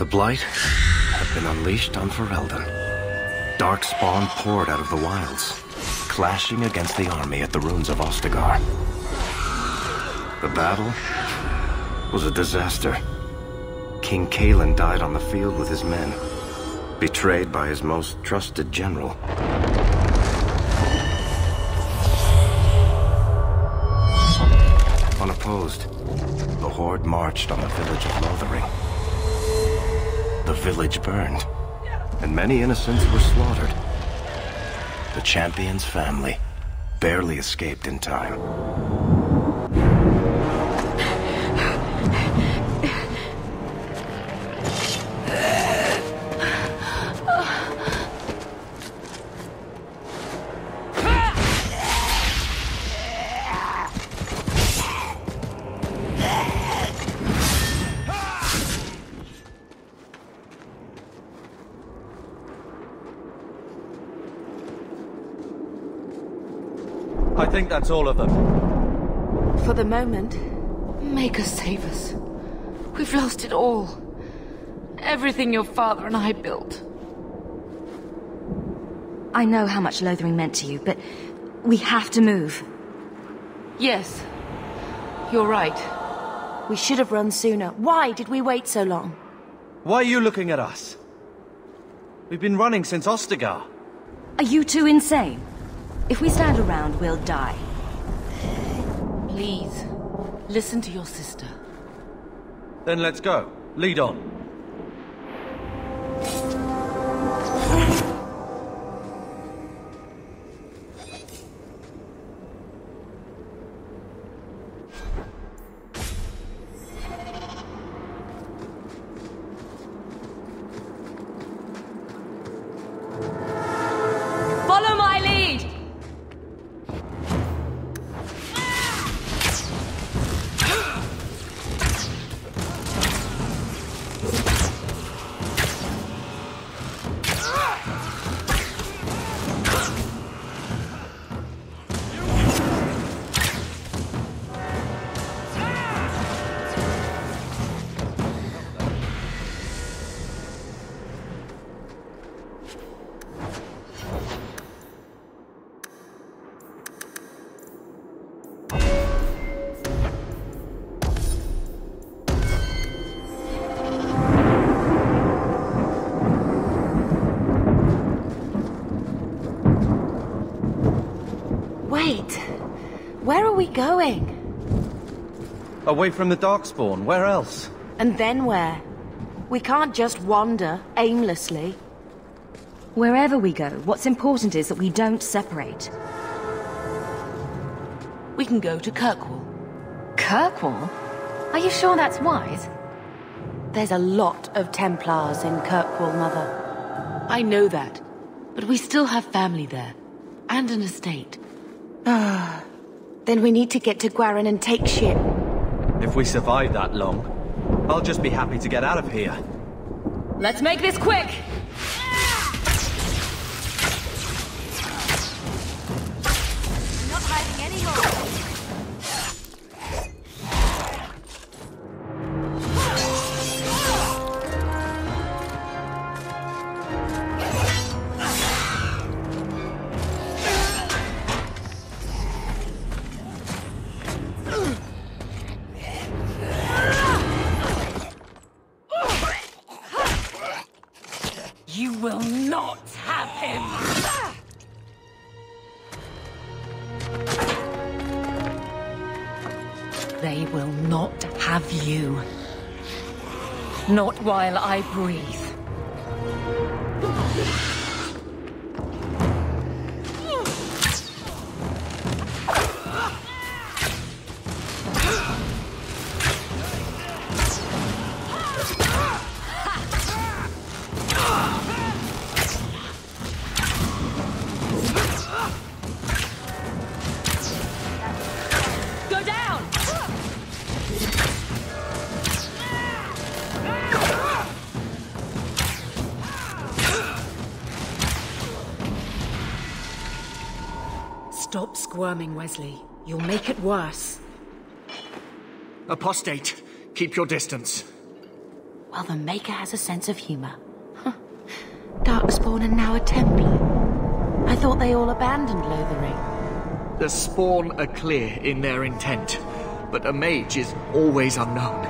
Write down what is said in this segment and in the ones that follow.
Blight had been unleashed on Ferelden. Dark spawn poured out of the wilds, clashing against the army at the ruins of Ostagar. The battle was a disaster. King Cailan died on the field with his men, betrayed by his most trusted general. Unopposed, the Horde marched on the village of Lothering. The village burned, and many innocents were slaughtered. The champion's family barely escaped in time. I think that's all of them. For the moment, make us save us. We've lost it all. Everything your father and I built. I know how much Lothering meant to you, but we have to move. Yes, you're right. We should have run sooner. Why did we wait so long? Why are you looking at us? We've been running since Ostagar. Are you two insane? If we stand around, we'll die. Please, listen to your sister. Then let's go. Lead on. Follow my lead! Wait, where are we going? Away from the Darkspawn, where else? And then where? We can't just wander aimlessly. Wherever we go, what's important is that we don't separate. We can go to Kirkwall. Kirkwall? Are you sure that's wise? There's a lot of Templars in Kirkwall, Mother. I know that, but we still have family there, and an estate. Then we need to get to Gwarin and take ship. If we survive that long, I'll just be happy to get out of here. Let's make this quick! Not hiding anymore. You will not have him! They will not have you. Not while I breathe. Go down! Stop squirming, Wesley. You'll make it worse. Apostate, keep your distance. Well, the Maker has a sense of humor. Darkspawn and now a Templar. I thought they all abandoned Lothering. The Spawn are clear in their intent, but a mage is always unknown.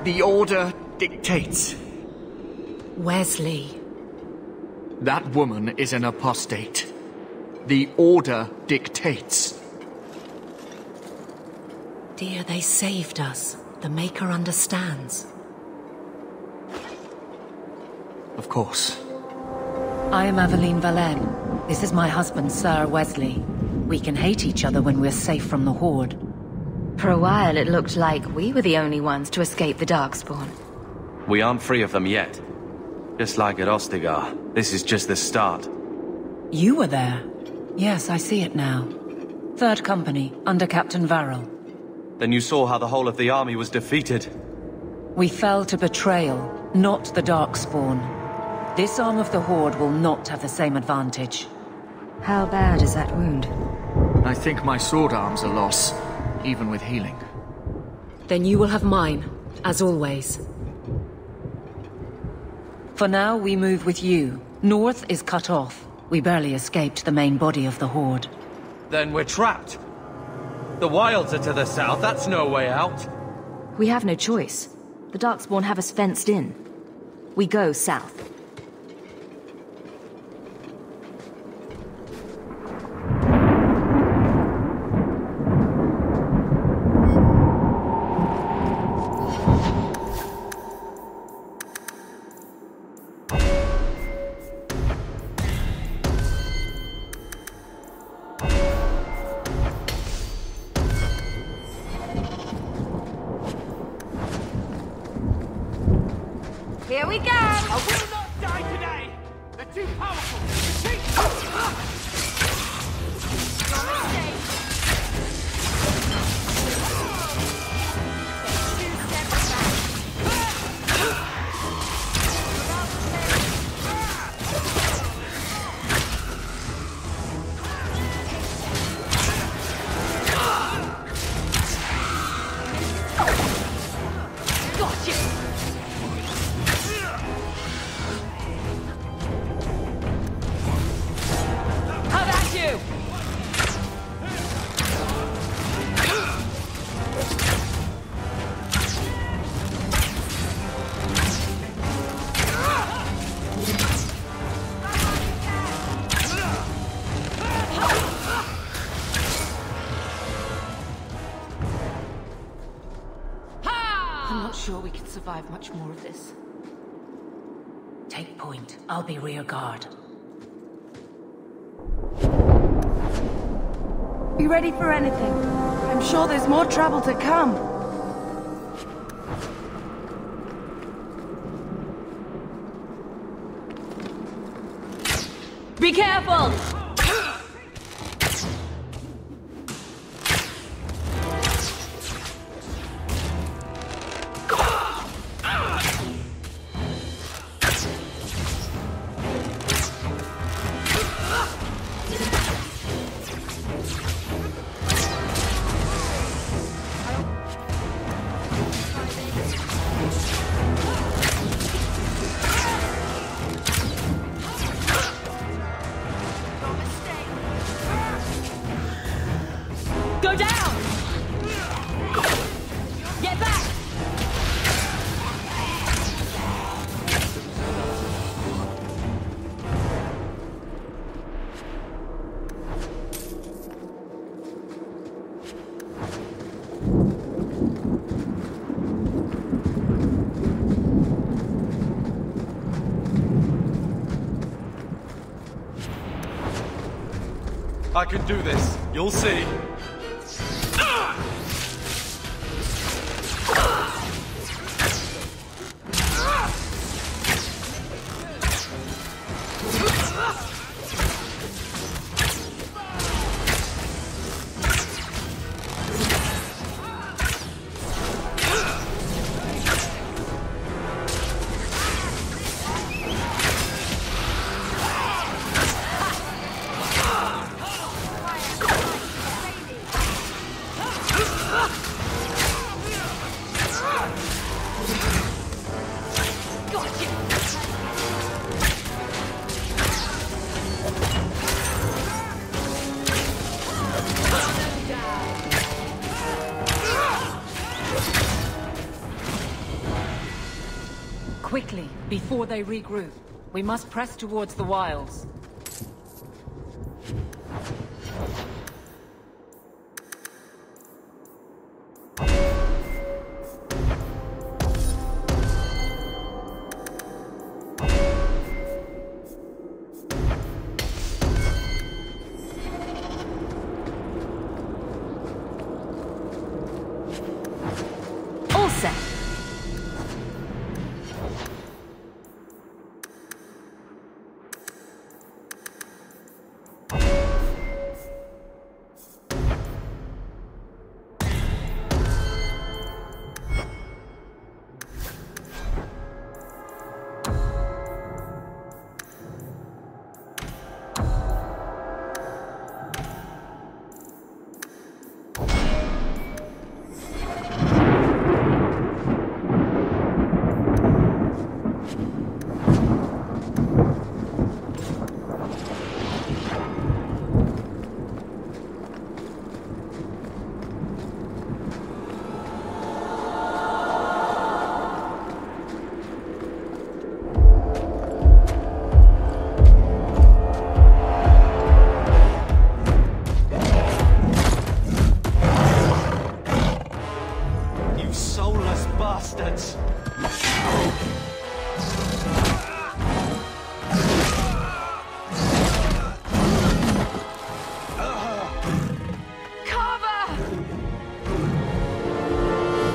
The Order dictates. Wesley. That woman is an apostate. The Order dictates. Dear, they saved us. The Maker understands. Of course. I am Aveline Valenne. This is my husband, Sir Wesley. We can hate each other when we're safe from the Horde. For a while, it looked like we were the only ones to escape the Darkspawn. We aren't free of them yet. Just like at Ostagar, this is just the start. You were there. Yes, I see it now. Third Company, under Captain Varrel. Then you saw how the whole of the army was defeated. We fell to betrayal, not the Darkspawn. This arm of the Horde will not have the same advantage. How bad is that wound? I think my sword arm's a loss, even with healing. Then you will have mine, as always. For now, we move with you. North is cut off. We barely escaped the main body of the Horde. Then we're trapped. The wilds are to the south, that's no way out. We have no choice. The Darkspawn have us fenced in. We go south. Here we go! I will not die today! They're too powerful! Retreat! I'm not sure we can survive much more of this. Take point. I'll be rear guard. Be ready for anything. I'm sure there's more trouble to come. Be careful! Go down! Get back! I can do this. You'll see. before they regroup. We must press towards the wilds. bastards!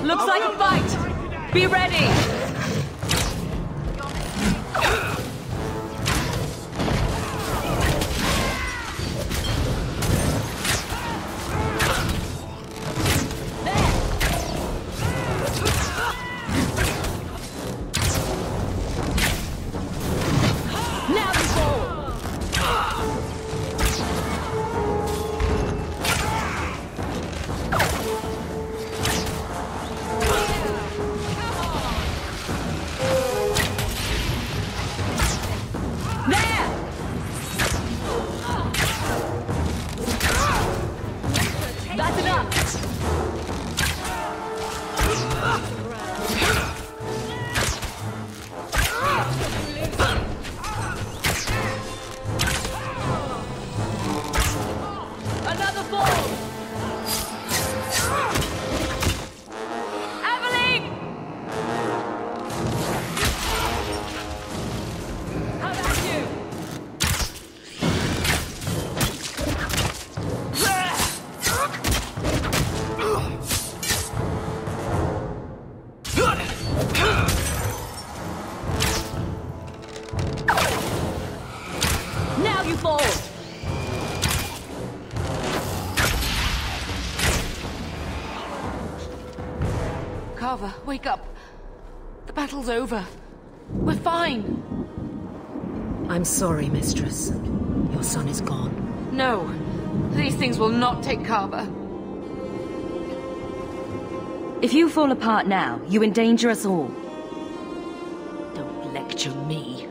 Looks like a fight! Be ready! Wake up. The battle's over. We're fine. I'm sorry, Mistress. Your son is gone. No. These things will not take Carver. If you fall apart now, you endanger us all. Don't lecture me.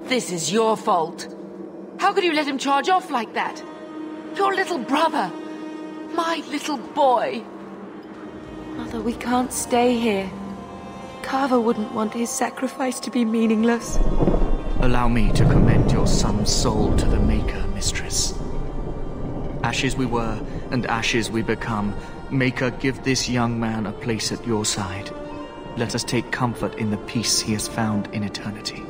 This is your fault. How could you let him charge off like that? Your little brother. My little boy. Mother, we can't stay here. Carver wouldn't want his sacrifice to be meaningless. Allow me to commend your son's soul to the Maker, Mistress. Ashes we were, and ashes we become. Maker, give this young man a place at your side. Let us take comfort in the peace he has found in eternity.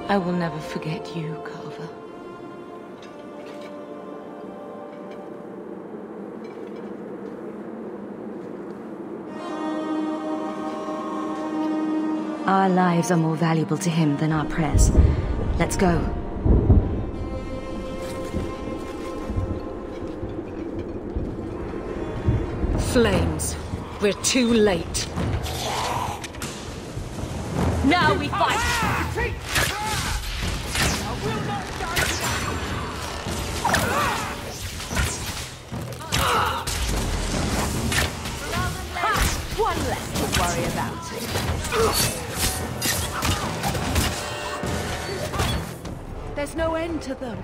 I will never forget you, Carver. Our lives are more valuable to him than our prayers. Let's go. Flames. We're too late. Now we fight! One less to worry about. There's no end to them.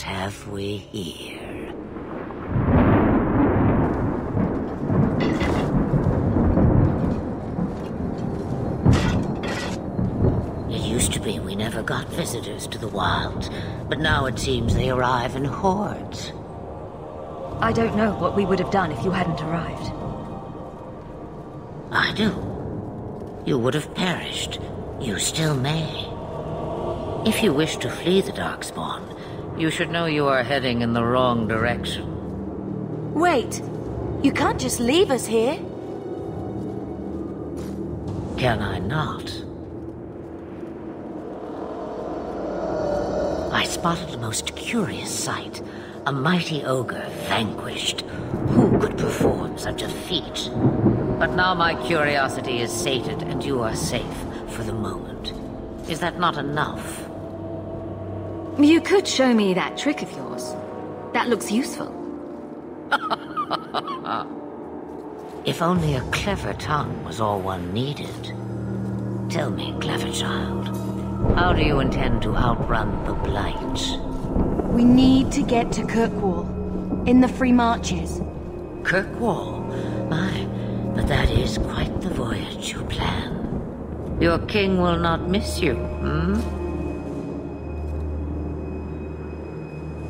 What have we here? It used to be we never got visitors to the wilds, but now it seems they arrive in hordes. I don't know what we would have done if you hadn't arrived. I do. You would have perished. You still may. If you wish to flee the Darkspawn, you should know you are heading in the wrong direction. Wait. You can't just leave us here. Can I not? I spotted a most curious sight. A mighty ogre vanquished. Who could perform such a feat? But now my curiosity is sated and you are safe for the moment. Is that not enough? You could show me that trick of yours. That looks useful. If only a clever tongue was all one needed. Tell me, clever child, how do you intend to outrun the Blight? We need to get to Kirkwall. In the Free Marches. Kirkwall? My, but that is quite the voyage you plan. Your king will not miss you,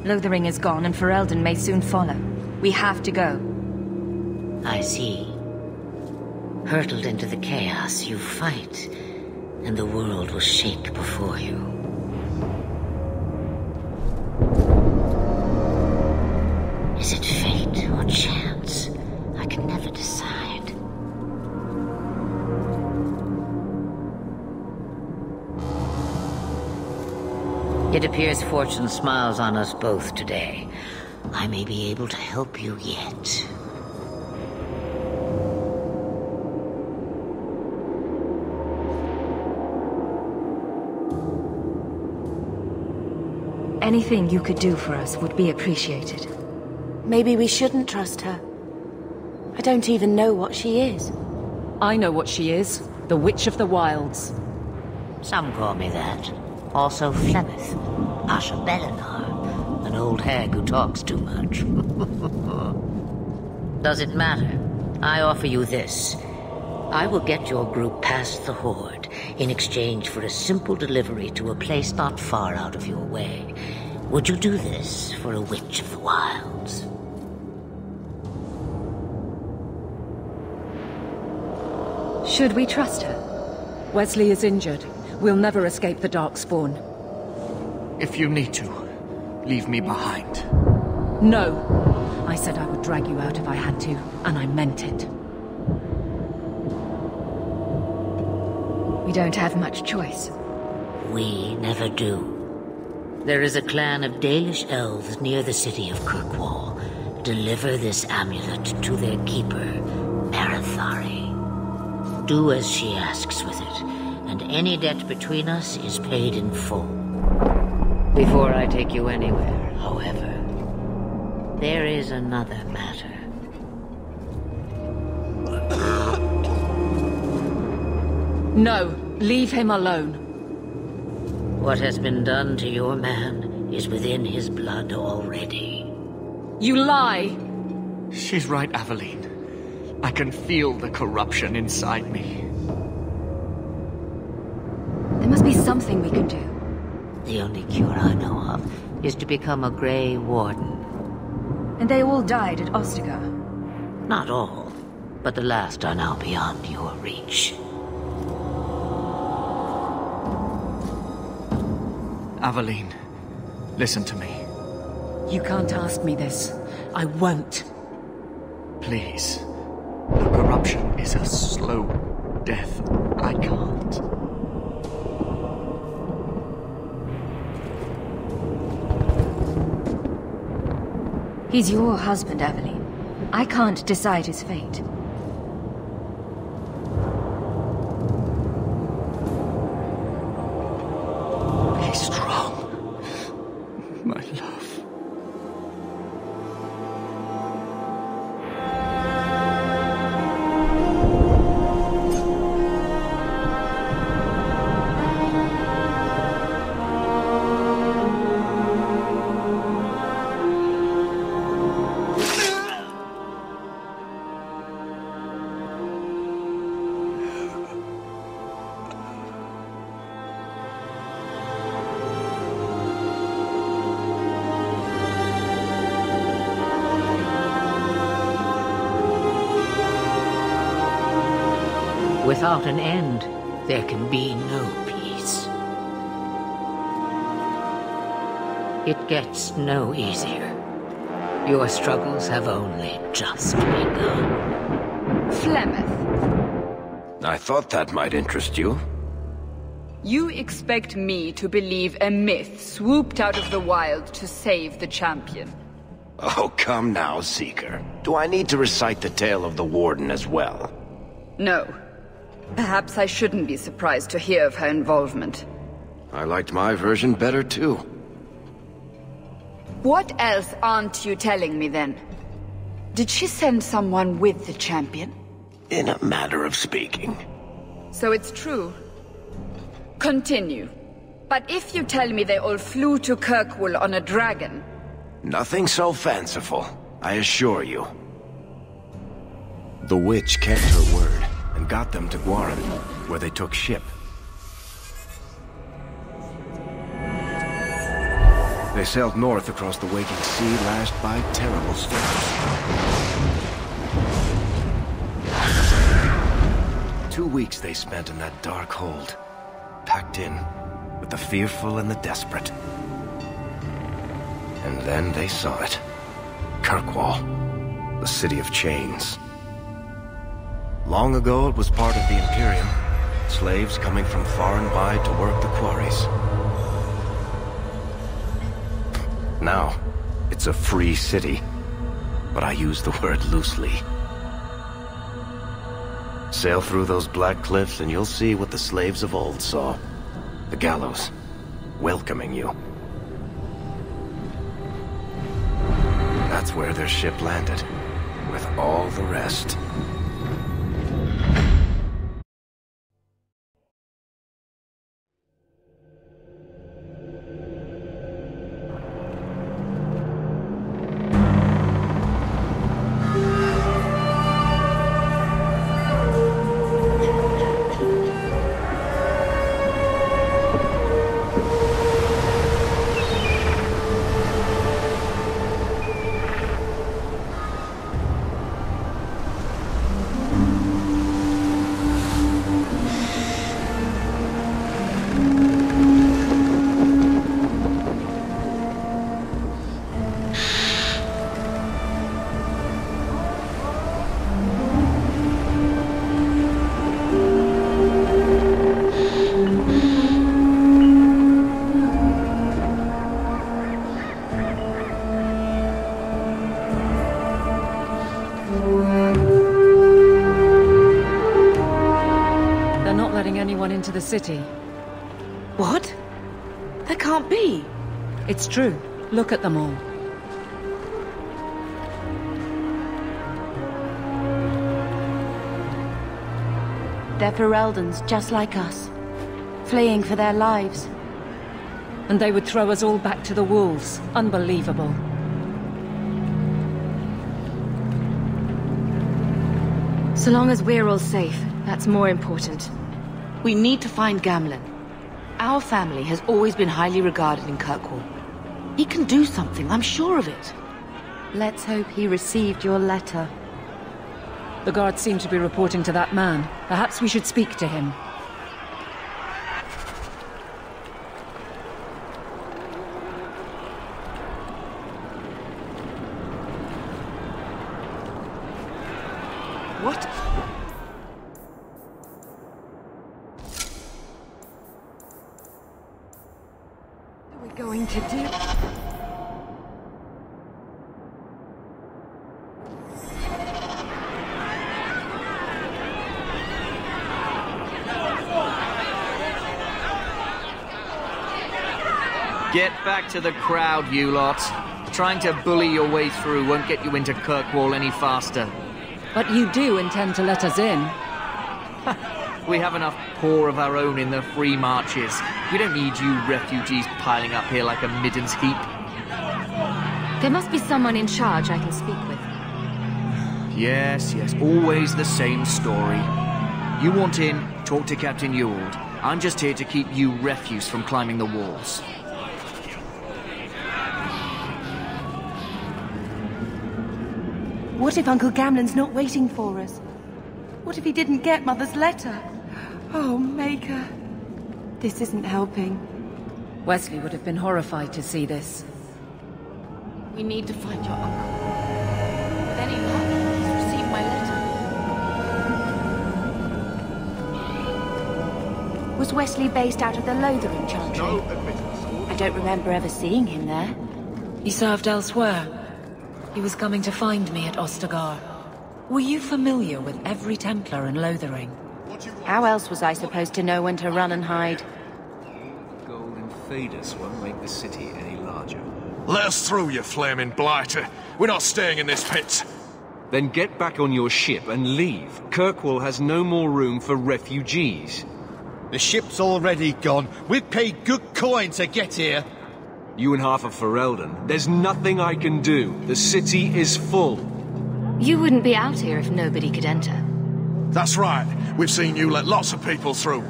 Lothering is gone and Ferelden may soon follow. We have to go. I see. Hurtled into the chaos, you fight, and the world will shake before you. Is it fate or chance? I can never decide. It appears fortune smiles on us both today. I may be able to help you yet. Anything you could do for us would be appreciated. Maybe we shouldn't trust her. I don't even know what she is. I know what she is. The Witch of the Wilds. Some call me that. Also Flemeth, Asha Belinar, an old hag who talks too much. Does it matter? I offer you this. I will get your group past the Horde in exchange for a simple delivery to a place not far out of your way. Would you do this for a Witch of the Wilds? Should we trust her? Wesley is injured. We'll never escape the Darkspawn. If you need to, leave me behind. No. I said I would drag you out if I had to, and I meant it. We don't have much choice. We never do. There is a clan of Dalish elves near the city of Kirkwall. Deliver this amulet to their keeper, Marathari. Do as she asks with it, and any debt between us is paid in full. Before I take you anywhere, however, there is another matter. No, leave him alone. What has been done to your man is within his blood already. You lie! She's right, Aveline. I can feel the corruption inside me. There must be something we can do. The only cure I know of is to become a Grey Warden. And they all died at Ostagar. Not all, but the last are now beyond your reach. Aveline, listen to me. You can't ask me this. I won't. Please. The corruption is a slow death. I can't. He's your husband, Aveline. I can't decide his fate. Be strong, my love. Without an end, there can be no peace. It gets no easier. Your struggles have only just begun. Flemeth. I thought that might interest you. You expect me to believe a myth swooped out of the wild to save the champion? Oh, come now, Seeker. Do I need to recite the tale of the Warden as well? No. Perhaps I shouldn't be surprised to hear of her involvement. I liked my version better, too. What else aren't you telling me, then? Did she send someone with the champion? In a manner of speaking. So it's true. Continue. But if you tell me they all flew to Kirkwall on a dragon... Nothing so fanciful, I assure you. The witch kept her word, and got them to Guaran, where they took ship. They sailed north across the waking sea, lashed by terrible storms. 2 weeks they spent in that dark hold, packed in with the fearful and the desperate. And then they saw it. Kirkwall, the city of chains. Long ago it was part of the Imperium, slaves coming from far and wide to work the quarries. Now, it's a free city, but I use the word loosely. Sail through those black cliffs and you'll see what the slaves of old saw. The gallows, welcoming you. That's where their ship landed, with all the rest. Into the city. What? That can't be. It's true. Look at them all. They're Fereldans, just like us. Fleeing for their lives. And they would throw us all back to the wolves. Unbelievable. So long as we're all safe, that's more important. We need to find Gamlen. Our family has always been highly regarded in Kirkwall. He can do something, I'm sure of it. Let's hope he received your letter. The guards seem to be reporting to that man. Perhaps we should speak to him. What? Going to do? Get back to the crowd, you lot. Trying to bully your way through won't get you into Kirkwall any faster. But you do intend to let us in. We have enough poor of our own in the free marches. We don't need you refugees piling up here like a midden's heap. There must be someone in charge I can speak with. Yes, always the same story. You want in, talk to Captain Ewald. I'm just here to keep you refuse from climbing the walls. What if Uncle Gamlen's not waiting for us? What if he didn't get Mother's letter? Oh, Maker. This isn't helping. Wesley would have been horrified to see this. We need to find your uncle. With any luck, he's received my letter. Was Wesley based out of the Lothering Chantry? I don't remember ever seeing him there. He served elsewhere. He was coming to find me at Ostagar. Were you familiar with every Templar in Lothering? How else was I supposed to know when to run and hide? Gold and Thedas won't make the city any larger. Let us through, you flaming blighter. We're not staying in this pit. Then get back on your ship and leave. Kirkwall has no more room for refugees. The ship's already gone. We've paid good coin to get here. You and half of Ferelden. There's nothing I can do. The city is full. You wouldn't be out here if nobody could enter. That's right. We've seen you let lots of people through.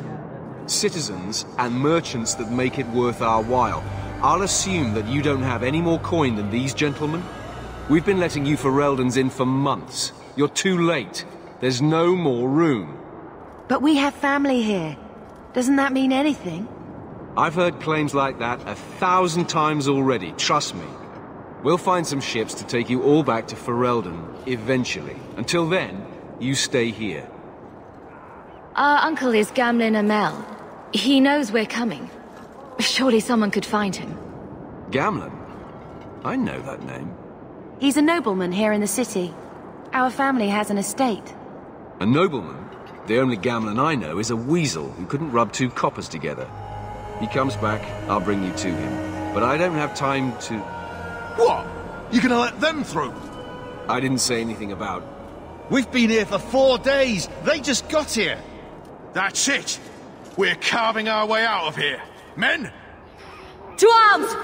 Citizens and merchants that make it worth our while. I'll assume that you don't have any more coin than these gentlemen. We've been letting you Fereldans in for months. You're too late. There's no more room. But we have family here. Doesn't that mean anything? I've heard claims like that 1,000 times already, trust me. We'll find some ships to take you all back to Ferelden, eventually. Until then, you stay here. Our uncle is Gamlin Amel. He knows we're coming. Surely someone could find him. Gamlin? I know that name. He's a nobleman here in the city. Our family has an estate. A nobleman? The only Gamlin I know is a weasel who couldn't rub 2 coppers together. He comes back, I'll bring you to him. But I don't have time to... What? You gonna let them through? I didn't say anything about... We've been here for 4 days. They just got here. That's it. We're carving our way out of here. Men! To arms!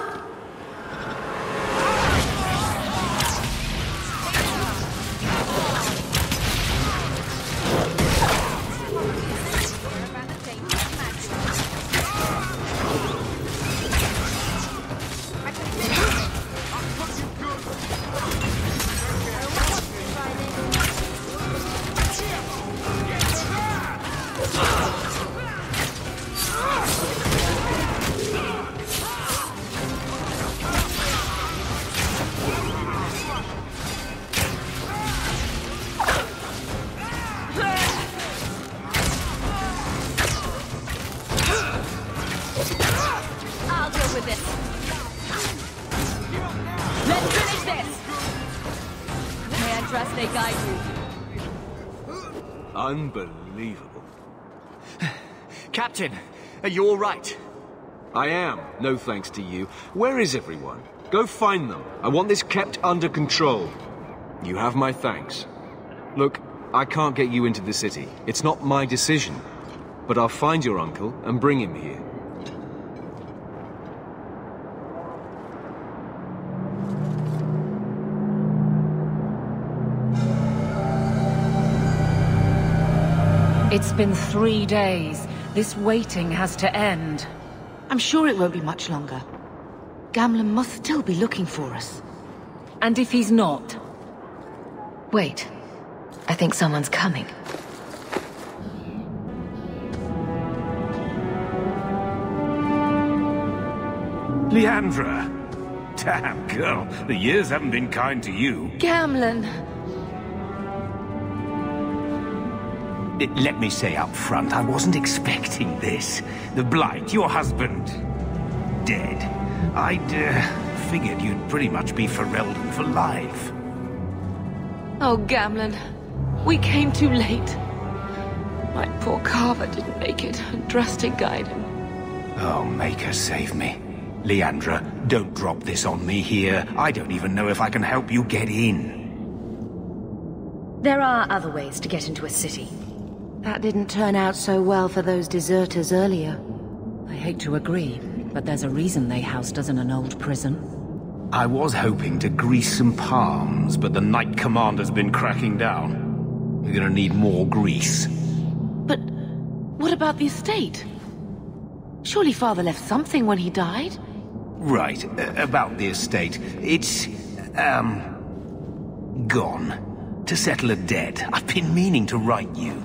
Unbelievable. Captain, are you all right? I am, no thanks to you. Where is everyone? Go find them. I want this kept under control. You have my thanks. Look, I can't get you into the city. It's not my decision. But I'll find your uncle and bring him here. It's been 3 days. This waiting has to end. I'm sure it won't be much longer. Gamlin must still be looking for us. And if he's not? Wait. I think someone's coming. Leandra! Damn, girl. The years haven't been kind to you. Gamlin! Let me say up front, I wasn't expecting this. The Blight, your husband, dead. I'd figured you'd pretty much be Ferelden for life. Oh, Gamlin. We came too late. My poor Carver didn't make it, and Drastic guide him. Oh, Maker, save me. Leandra, don't drop this on me here. I don't even know if I can help you get in. There are other ways to get into a city. That didn't turn out so well for those deserters earlier. I hate to agree, but there's a reason they housed us in an old prison. I was hoping to grease some palms, but the Knight Commander's been cracking down. We're gonna need more grease. But what about the estate? Surely Father left something when he died? Right, about the estate. It's, gone. To settle a debt. I've been meaning to write you.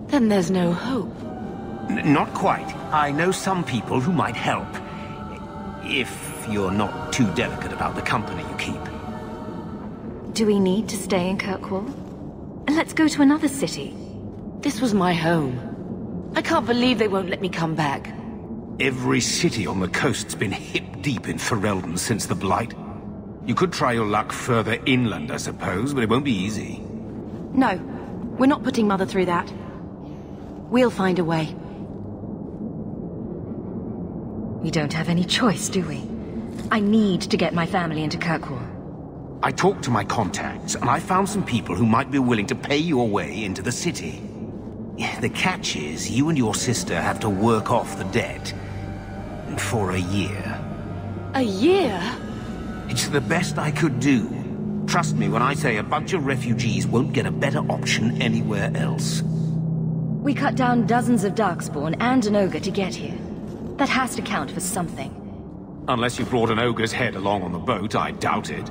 Then there's no hope. Not quite. I know some people who might help. If you're not too delicate about the company you keep. Do we need to stay in Kirkwall? Let's go to another city. This was my home. I can't believe they won't let me come back. Every city on the coast's been hip-deep in Ferelden since the Blight. You could try your luck further inland, I suppose, but it won't be easy. No, we're not putting Mother through that. We'll find a way. We don't have any choice, do we? I need to get my family into Kirkwall. I talked to my contacts, and I found some people who might be willing to pay your way into the city. The catch is, you and your sister have to work off the debt. For a year. A year? It's the best I could do. Trust me when I say a bunch of refugees won't get a better option anywhere else. We cut down dozens of Darkspawn and an ogre to get here. That has to count for something. Unless you brought an ogre's head along on the boat, I doubt it.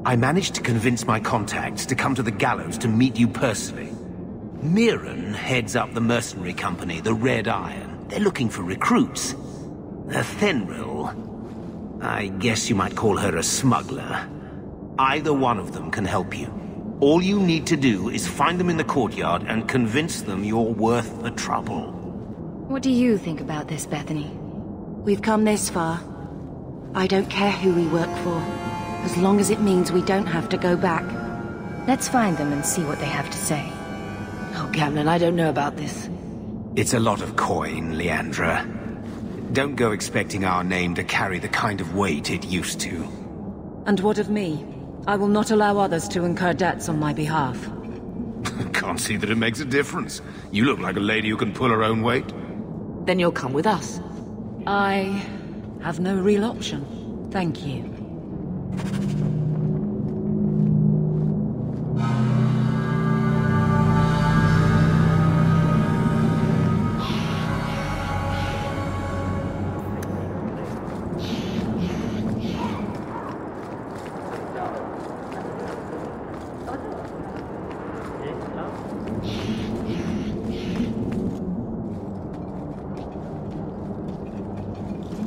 I managed to convince my contacts to come to the gallows to meet you personally. Mirren heads up the mercenary company, the Red Iron. They're looking for recruits. Fenrir, I guess you might call her a smuggler. Either one of them can help you. All you need to do is find them in the courtyard and convince them you're worth the trouble. What do you think about this, Bethany? We've come this far. I don't care who we work for, as long as it means we don't have to go back. Let's find them and see what they have to say. Oh, Gamlen, I don't know about this. It's a lot of coin, Leandra. Don't go expecting our name to carry the kind of weight it used to. And what of me? I will not allow others to incur debts on my behalf. Can't see that it makes a difference. You look like a lady who can pull her own weight. Then you'll come with us. I have no real option. Thank you.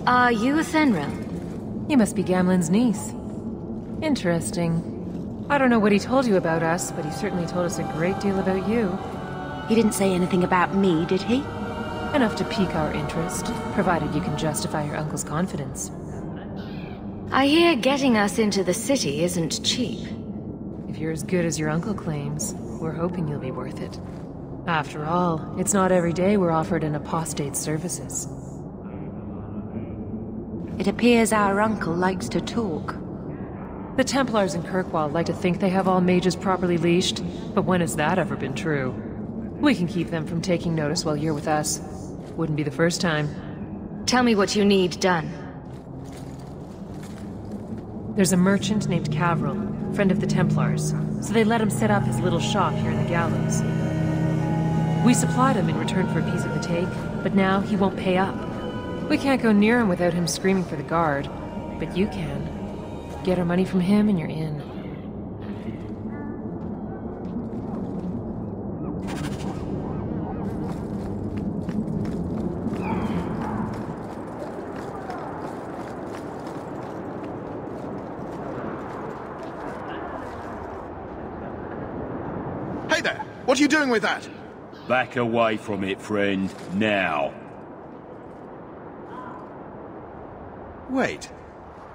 Are you a Fenrir? You must be Gamlen's niece. Interesting. I don't know what he told you about us, but he certainly told us a great deal about you. He didn't say anything about me, did he? Enough to pique our interest, provided you can justify your uncle's confidence. I hear getting us into the city isn't cheap. If you're as good as your uncle claims, we're hoping you'll be worth it. After all, it's not every day we're offered an apostate's services. It appears our uncle likes to talk. The Templars in Kirkwall like to think they have all mages properly leashed, but when has that ever been true? We can keep them from taking notice while you're with us. Wouldn't be the first time. Tell me what you need done. There's a merchant named Cavril, friend of the Templars, so they let him set up his little shop here in the gallows. We supplied him in return for a piece of the take, but now he won't pay up. We can't go near him without him screaming for the guard, but you can. Get our money from him and you're in. Hey there! What are you doing with that? Back away from it, friend. Now. Wait.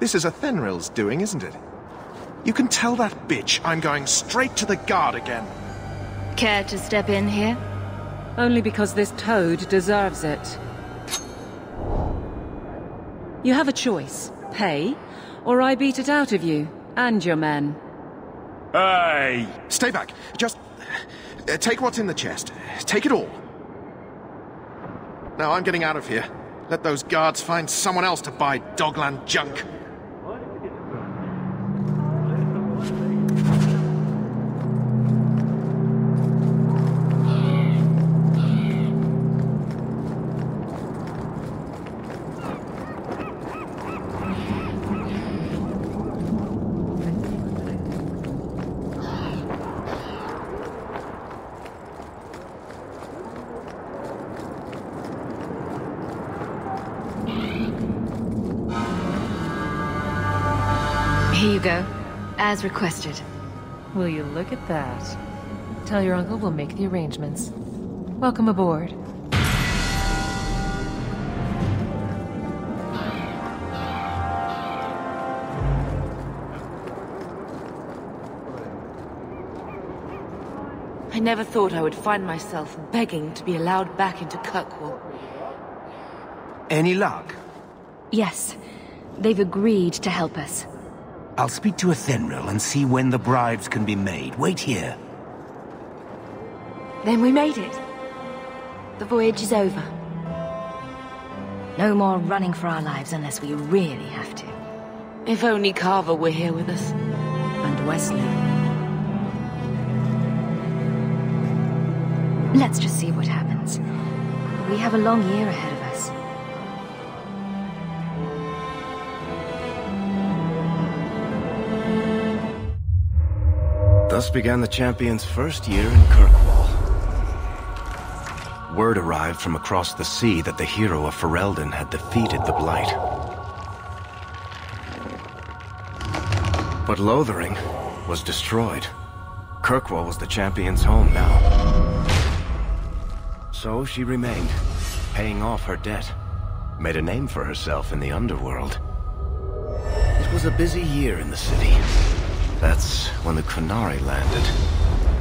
This is a Fenrir's doing, isn't it? You can tell that bitch I'm going straight to the guard again. Care to step in here? Only because this toad deserves it. You have a choice. Pay, or I beat it out of you, and your men. Hey! Stay back. Just... take what's in the chest. Take it all. Now I'm getting out of here. Let those guards find someone else to buy Dogland junk. go, as requested. Will you look at that? Tell your uncle we'll make the arrangements. Welcome aboard. I never thought I would find myself begging to be allowed back into Kirkwall. Any luck? Yes. They've agreed to help us. I'll speak to Athenril and see when the bribes can be made. Wait here. Then we made it. The voyage is over. No more running for our lives unless we really have to. If only Carver were here with us. And Wesley. Let's just see what happens. We have a long year ahead of us. Thus began the Champion's first year in Kirkwall. Word arrived from across the sea that the hero of Ferelden had defeated the Blight. But Lothering was destroyed. Kirkwall was the Champion's home now. So she remained, paying off her debt. Made a name for herself in the underworld. It was a busy year in the city. That's when the Qunari landed.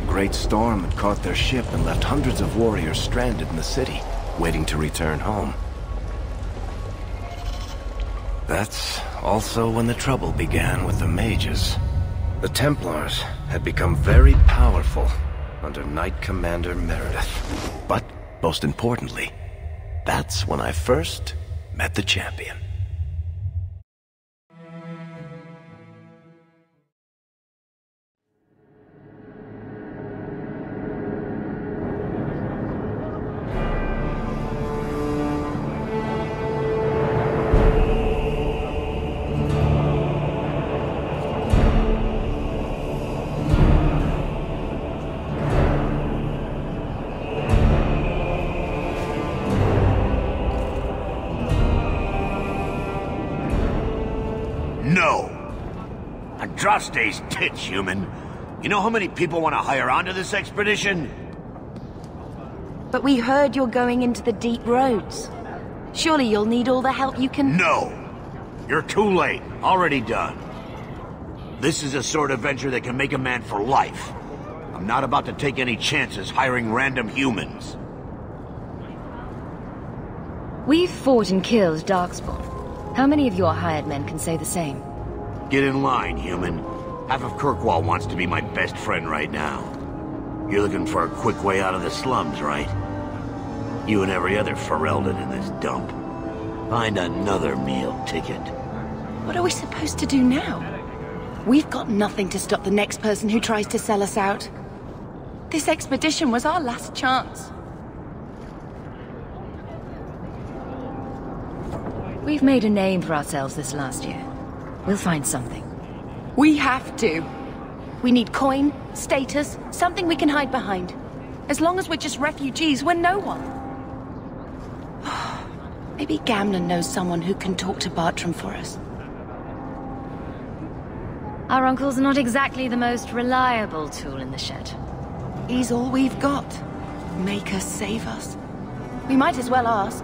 A great storm had caught their ship and left hundreds of warriors stranded in the city, waiting to return home. That's also when the trouble began with the mages. The Templars had become very powerful under Knight Commander Meredith. But, most importantly, that's when I first met the Champion. Andraste's tits, human. You know how many people want to hire onto this expedition? But we heard you're going into the deep roads. Surely you'll need all the help you can... No! You're too late. Already done. This is a sort of venture that can make a man for life. I'm not about to take any chances hiring random humans. We've fought and killed Darkspawn. How many of your hired men can say the same? Get in line, human. Half of Kirkwall wants to be my best friend right now. You're looking for a quick way out of the slums, right? You and every other Ferelden in this dump. Find another meal ticket. What are we supposed to do now? We've got nothing to stop the next person who tries to sell us out. This expedition was our last chance. We've made a name for ourselves this last year. We'll find something. We have to. We need coin, status, something we can hide behind. As long as we're just refugees, we're no one. Maybe Gamlen knows someone who can talk to Bartram for us. Our uncle's not exactly the most reliable tool in the shed. He's all we've got. Make us save us. We might as well ask.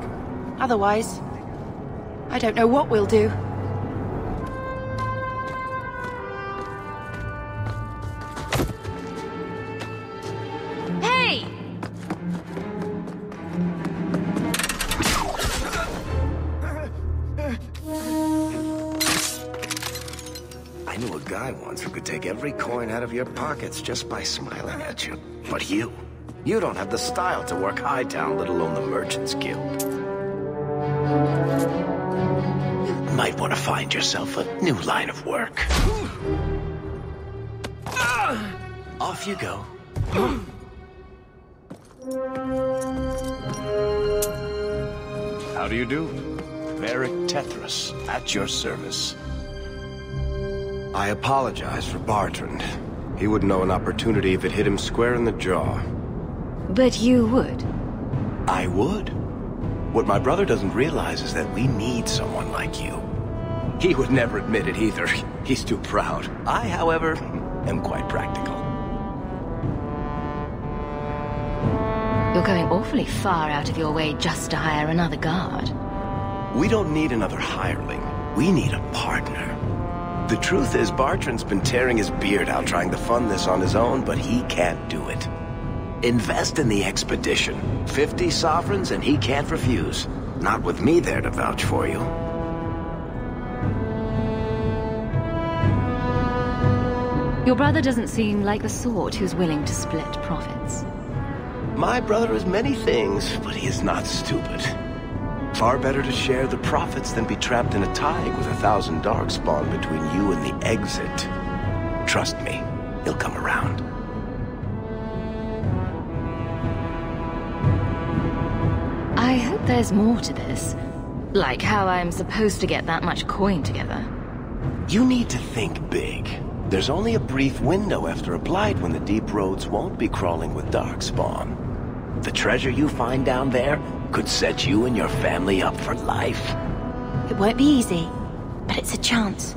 Otherwise, I don't know what we'll do. Once who could take every coin out of your pockets just by smiling at you. But you don't have the style to work Hightown, let alone the Merchants Guild. You might want to find yourself a new line of work. Off you go. How do you do? Varric Tethras, at your service. I apologize for Bartrand. He wouldn't know an opportunity if it hit him square in the jaw. But you would. I would. What my brother doesn't realize is that we need someone like you. He would never admit it either. He's too proud. I, however, am quite practical. You're going awfully far out of your way just to hire another guard. We don't need another hireling. We need a partner. The truth is, Bartrand's been tearing his beard out trying to fund this on his own, but he can't do it. Invest in the expedition. 50 sovereigns and he can't refuse. Not with me there to vouch for you. Your brother doesn't seem like the sort who's willing to split profits. My brother is many things, but he is not stupid. Far better to share the profits than be trapped in a tide with 1,000 darkspawn between you and the exit. Trust me, he'll come around. I hope there's more to this. Like how I'm supposed to get that much coin together. You need to think big. There's only a brief window after a blight when the deep roads won't be crawling with darkspawn. The treasure you find down there could set you and your family up for life. It won't be easy, but it's a chance.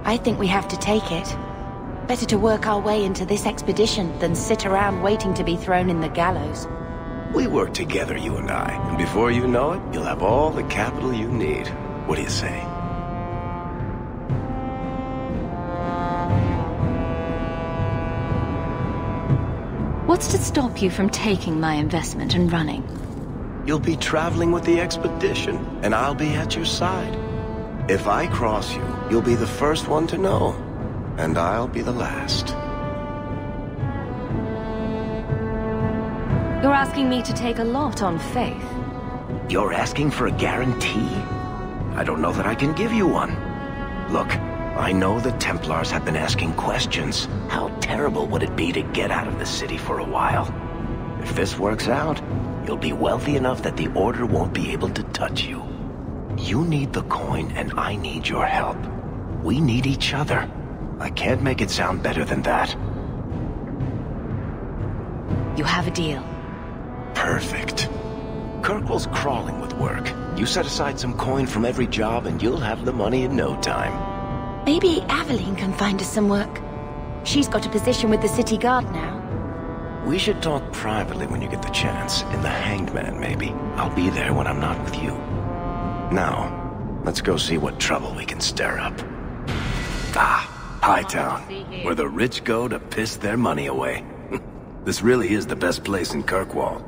I think we have to take it. Better to work our way into this expedition than sit around waiting to be thrown in the gallows. We work together, you and I, and before you know it, you'll have all the capital you need. What do you say? What's to stop you from taking my investment and running? You'll be traveling with the expedition, and I'll be at your side. If I cross you, you'll be the first one to know, and I'll be the last. You're asking me to take a lot on faith. You're asking for a guarantee? I don't know that I can give you one. Look, I know the Templars have been asking questions. How terrible would it be to get out of the city for a while? If this works out, you'll be wealthy enough that the Order won't be able to touch you. You need the coin, and I need your help. We need each other. I can't make it sound better than that. You have a deal. Perfect. Kirkwall's crawling with work. You set aside some coin from every job, and you'll have the money in no time. Maybe Aveline can find us some work. She's got a position with the city guard now. We should talk privately when you get the chance. In the Hanged Man, maybe. I'll be there when I'm not with you. Now, let's go see what trouble we can stir up. Ah, Hightown, where the rich go to piss their money away. This really is the best place in Kirkwall.